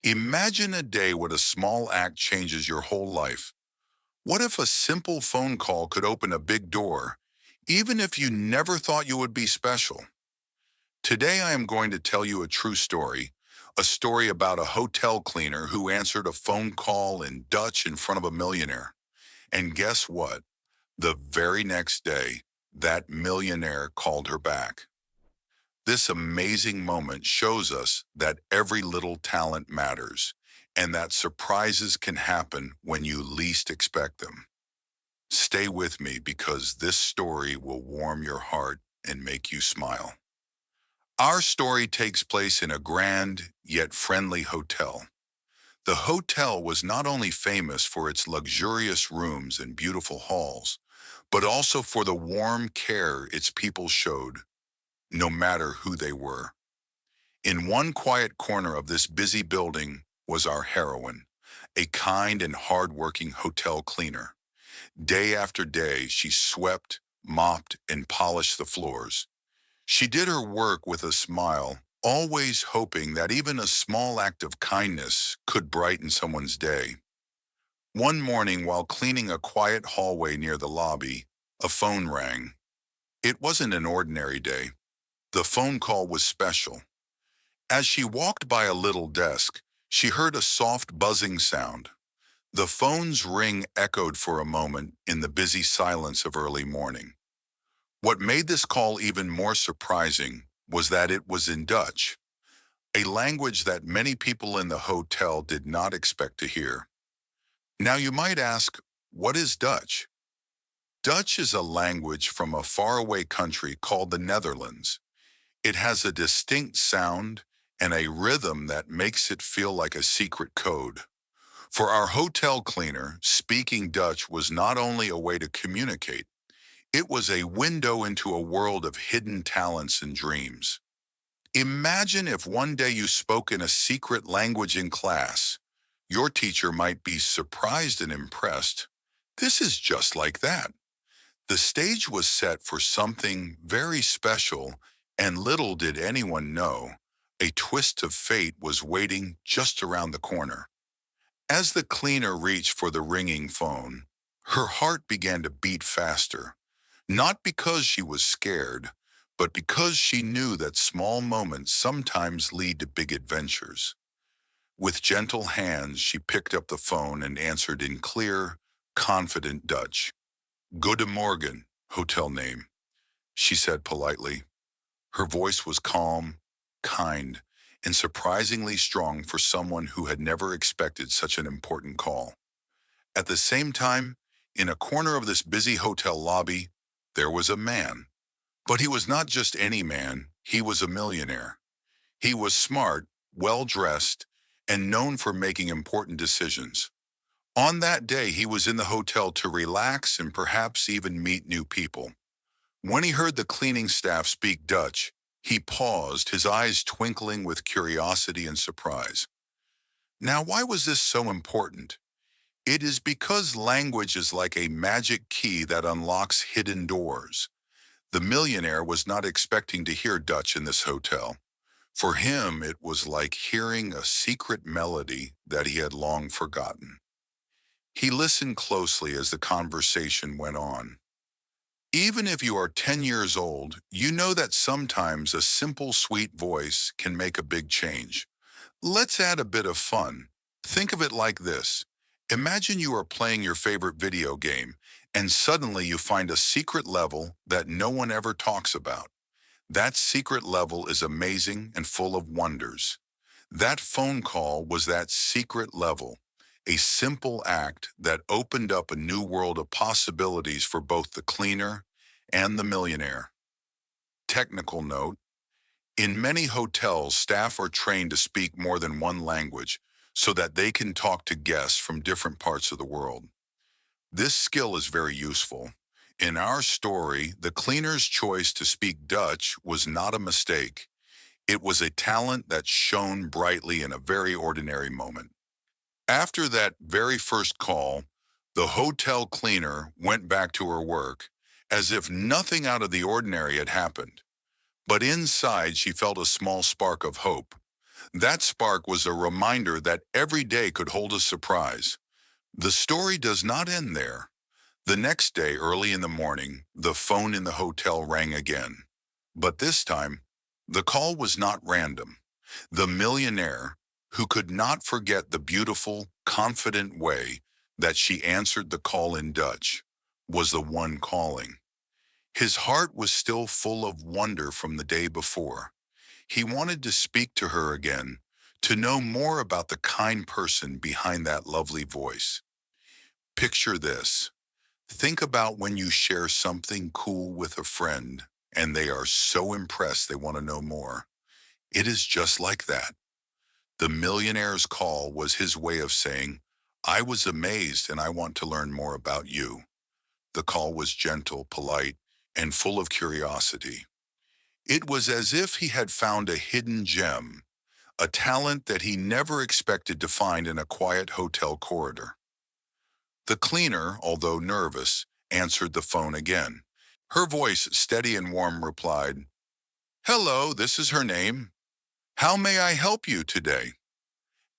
Imagine a day when a small act changes your whole life. What if a simple phone call could open a big door, even if you never thought you would be special? Today I am going to tell you a true story, a story about a hotel cleaner who answered a phone call in Dutch in front of a millionaire. And guess what? The very next day, that millionaire called her back. This amazing moment shows us that every little talent matters and that surprises can happen when you least expect them. Stay with me because this story will warm your heart and make you smile. Our story takes place in a grand yet friendly hotel. The hotel was not only famous for its luxurious rooms and beautiful halls, but also for the warm care its people showed, no matter who they were. In one quiet corner of this busy building was our heroine, a kind and hard-working hotel cleaner. Day after day, she swept, mopped, and polished the floors. She did her work with a smile, always hoping that even a small act of kindness could brighten someone's day. One morning, while cleaning a quiet hallway near the lobby, a phone rang. It wasn't an ordinary day. The phone call was special. As she walked by a little desk, she heard a soft buzzing sound. The phone's ring echoed for a moment in the busy silence of early morning. What made this call even more surprising was that it was in Dutch, a language that many people in the hotel did not expect to hear. Now you might ask, what is Dutch? Dutch is a language from a faraway country called the Netherlands. It has a distinct sound and a rhythm that makes it feel like a secret code. For our hotel cleaner, speaking Dutch was not only a way to communicate, it was a window into a world of hidden talents and dreams. Imagine if one day you spoke in a secret language in class. Your teacher might be surprised and impressed. This is just like that. The stage was set for something very special, and little did anyone know, a twist of fate was waiting just around the corner. As the cleaner reached for the ringing phone, her heart began to beat faster, not because she was scared, but because she knew that small moments sometimes lead to big adventures. With gentle hands, she picked up the phone and answered in clear, confident Dutch. Goedemorgen, hotel name, she said politely. Her voice was calm, kind, and surprisingly strong for someone who had never expected such an important call. At the same time, in a corner of this busy hotel lobby, there was a man. But he was not just any man, he was a millionaire. He was smart, well-dressed, and known for making important decisions. On that day, he was in the hotel to relax and perhaps even meet new people. When he heard the cleaning staff speak Dutch, he paused, his eyes twinkling with curiosity and surprise. Now, why was this so important? It is because language is like a magic key that unlocks hidden doors. The millionaire was not expecting to hear Dutch in this hotel. For him, it was like hearing a secret melody that he had long forgotten. He listened closely as the conversation went on. Even if you are 10 years old, you know that sometimes a simple, sweet voice can make a big change. Let's add a bit of fun. Think of it like this. Imagine you are playing your favorite video game, and suddenly you find a secret level that no one ever talks about. That secret level is amazing and full of wonders. That phone call was that secret level, a simple act that opened up a new world of possibilities for both the cleaner and the millionaire. Technical note, in many hotels, staff are trained to speak more than one language so that they can talk to guests from different parts of the world. This skill is very useful. In our story, the cleaner's choice to speak Dutch was not a mistake. It was a talent that shone brightly in a very ordinary moment. After that very first call, the hotel cleaner went back to her work as if nothing out of the ordinary had happened. But inside, she felt a small spark of hope. That spark was a reminder that every day could hold a surprise. The story does not end there. The next day, early in the morning, the phone in the hotel rang again. But this time, the call was not random. The millionaire, who could not forget the beautiful, confident way that she answered the call in Dutch, was the one calling. His heart was still full of wonder from the day before. He wanted to speak to her again, to know more about the kind person behind that lovely voice. Picture this. Think about when you share something cool with a friend and they are so impressed they want to know more. It is just like that. The millionaire's call was his way of saying, I was amazed and I want to learn more about you. The call was gentle, polite, and full of curiosity. It was as if he had found a hidden gem, a talent that he never expected to find in a quiet hotel corridor. The cleaner, although nervous, answered the phone again. Her voice, steady and warm, replied, Hello, this is her name. How may I help you today?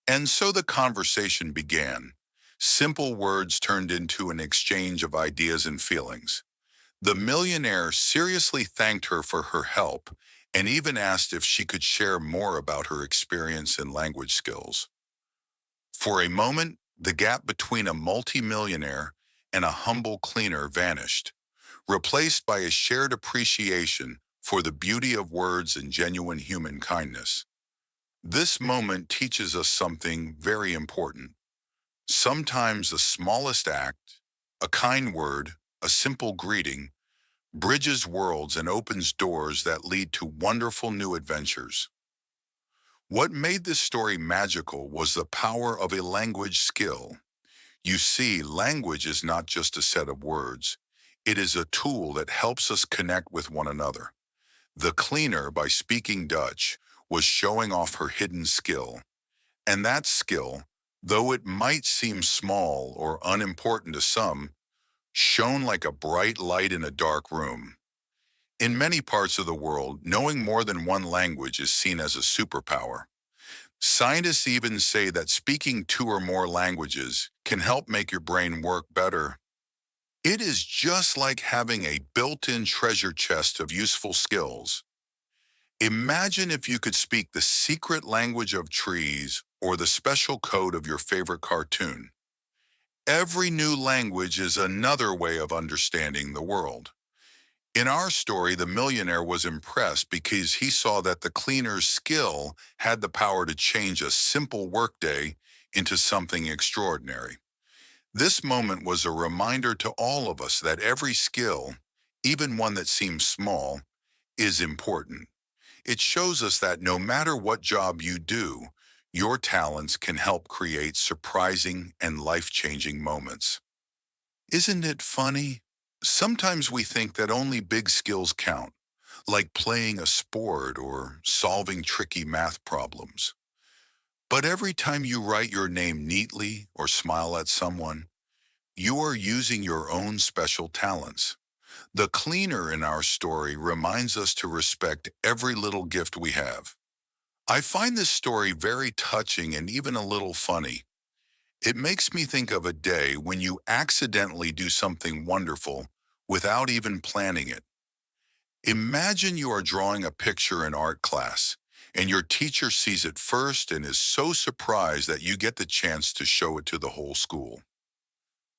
And so the conversation began. Simple words turned into an exchange of ideas and feelings. The millionaire seriously thanked her for her help and even asked if she could share more about her experience and language skills. For a moment, the gap between a multimillionaire and a humble cleaner vanished, replaced by a shared appreciation for the beauty of words and genuine human kindness. This moment teaches us something very important. Sometimes the smallest act, a kind word, a simple greeting, bridges worlds and opens doors that lead to wonderful new adventures. What made this story magical was the power of a language skill. You see, language is not just a set of words. It is a tool that helps us connect with one another. The cleaner, by speaking Dutch, was showing off her hidden skill. And that skill, though it might seem small or unimportant to some, shone like a bright light in a dark room. In many parts of the world, knowing more than one language is seen as a superpower. Scientists even say that speaking two or more languages can help make your brain work better. It is just like having a built-in treasure chest of useful skills. Imagine if you could speak the secret language of trees or the special code of your favorite cartoon. Every new language is another way of understanding the world. In our story, the millionaire was impressed because he saw that the cleaner's skill had the power to change a simple workday into something extraordinary. This moment was a reminder to all of us that every skill, even one that seems small, is important. It shows us that no matter what job you do, your talents can help create surprising and life-changing moments. Isn't it funny? Sometimes we think that only big skills count, like playing a sport or solving tricky math problems. But every time you write your name neatly or smile at someone, you are using your own special talents. The cleaner in our story reminds us to respect every little gift we have. I find this story very touching and even a little funny. It makes me think of a day when you accidentally do something wonderful without even planning it. Imagine you are drawing a picture in art class, and your teacher sees it first and is so surprised that you get the chance to show it to the whole school.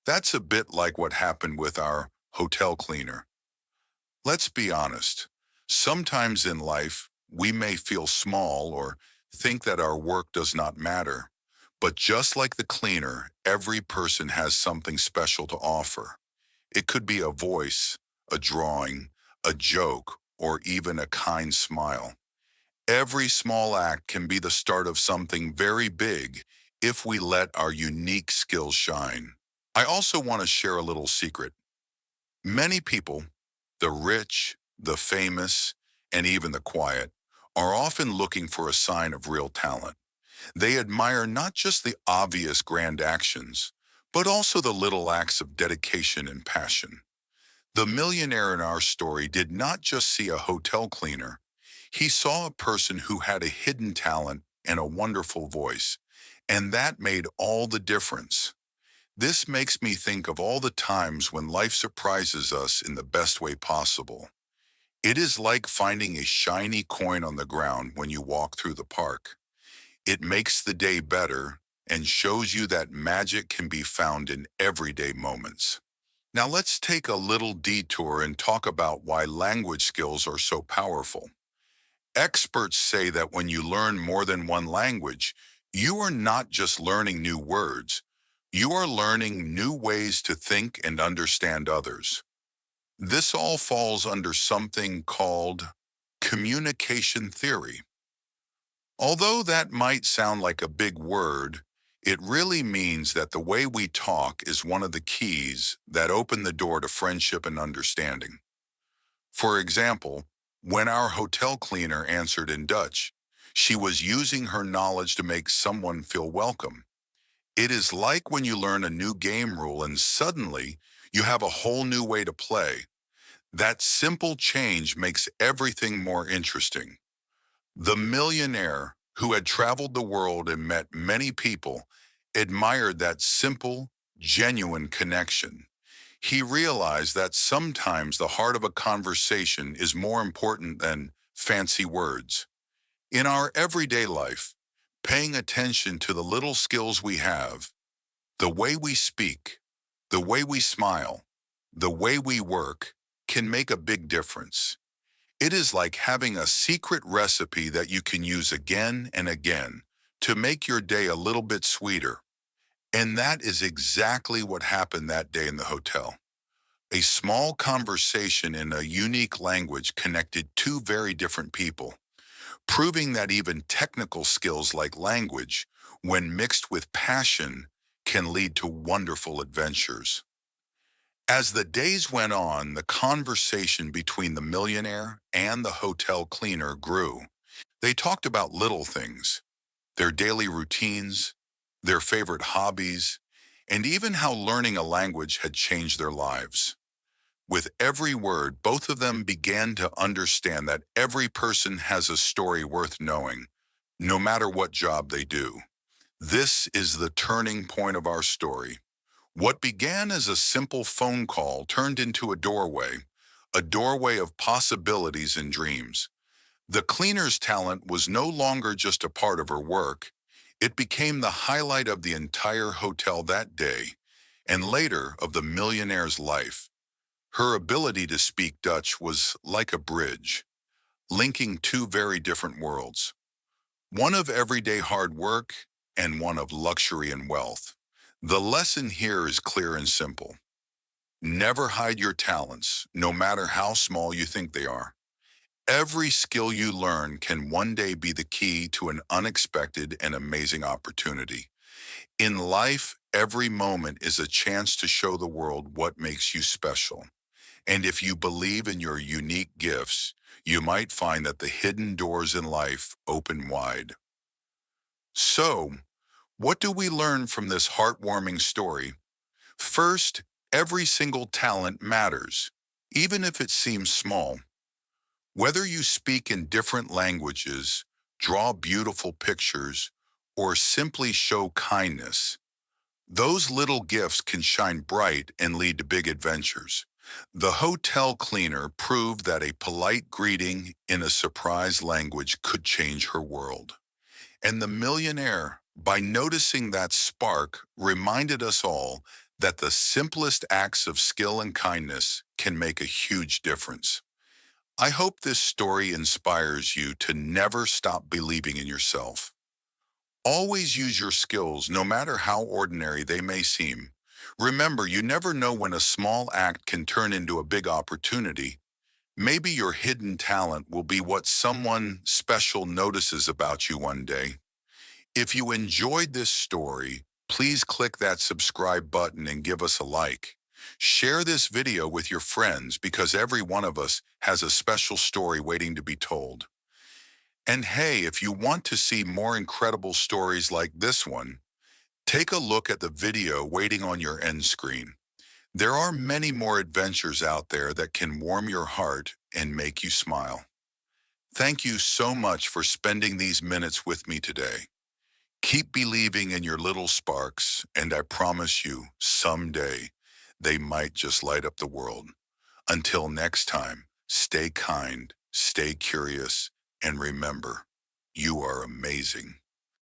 That's a bit like what happened with our hotel cleaner. Let's be honest. Sometimes in life, we may feel small or think that our work does not matter. But just like the cleaner, every person has something special to offer. It could be a voice, a drawing, a joke, or even a kind smile. Every small act can be the start of something very big if we let our unique skills shine. I also want to share a little secret. Many people, the rich, the famous, and even the quiet, are often looking for a sign of real talent. They admire not just the obvious grand actions, but also the little acts of dedication and passion. The millionaire in our story did not just see a hotel cleaner. He saw a person who had a hidden talent and a wonderful voice. And that made all the difference. This makes me think of all the times when life surprises us in the best way possible. It is like finding a shiny coin on the ground when you walk through the park. It makes the day better and shows you that magic can be found in everyday moments. Now let's take a little detour and talk about why language skills are so powerful. Experts say that when you learn more than one language, you are not just learning new words, you are learning new ways to think and understand others. This all falls under something called communication theory. Although that might sound like a big word, it really means that the way we talk is one of the keys that open the door to friendship and understanding. For example, when our hotel cleaner answered in Dutch, she was using her knowledge to make someone feel welcome. It is like when you learn a new game rule and suddenly you have a whole new way to play. That simple change makes everything more interesting. The millionaire, who had traveled the world and met many people, admired that simple, genuine connection. He realized that sometimes the heart of a conversation is more important than fancy words. In our everyday life, paying attention to the little skills we have, the way we speak, the way we smile, the way we work, can make a big difference. It is like having a secret recipe that you can use again and again to make your day a little bit sweeter. And that is exactly what happened that day in the hotel. A small conversation in a unique language connected two very different people, proving that even technical skills like language, when mixed with passion, can lead to wonderful adventures. As the days went on, the conversation between the millionaire and the hotel cleaner grew. They talked about little things, their daily routines, their favorite hobbies, and even how learning a language had changed their lives. With every word, both of them began to understand that every person has a story worth knowing, no matter what job they do. This is the turning point of our story. What began as a simple phone call turned into a doorway of possibilities and dreams. The cleaner's talent was no longer just a part of her work. It became the highlight of the entire hotel that day, and later of the millionaire's life. Her ability to speak Dutch was like a bridge, linking two very different worlds, one of everyday hard work and one of luxury and wealth. The lesson here is clear and simple. Never hide your talents, no matter how small you think they are. Every skill you learn can one day be the key to an unexpected and amazing opportunity. In life, every moment is a chance to show the world what makes you special. And if you believe in your unique gifts, you might find that the hidden doors in life open wide. So, what do we learn from this heartwarming story? First, every single talent matters, even if it seems small. Whether you speak in different languages, draw beautiful pictures, or simply show kindness, those little gifts can shine bright and lead to big adventures. The hotel cleaner proved that a polite greeting in a surprise language could change her world. And the millionaire, by noticing that spark, reminded us all that the simplest acts of skill and kindness can make a huge difference. I hope this story inspires you to never stop believing in yourself. Always use your skills, no matter how ordinary they may seem. Remember, you never know when a small act can turn into a big opportunity. Maybe your hidden talent will be what someone special notices about you one day. If you enjoyed this story, please click that subscribe button and give us a like. Share this video with your friends because every one of us has a special story waiting to be told. And hey, if you want to see more incredible stories like this one, take a look at the video waiting on your end screen. There are many more adventures out there that can warm your heart and make you smile. Thank you so much for spending these minutes with me today. Keep believing in your little sparks, and I promise you, someday, they might just light up the world. Until next time, stay kind, stay curious, and remember, you are amazing.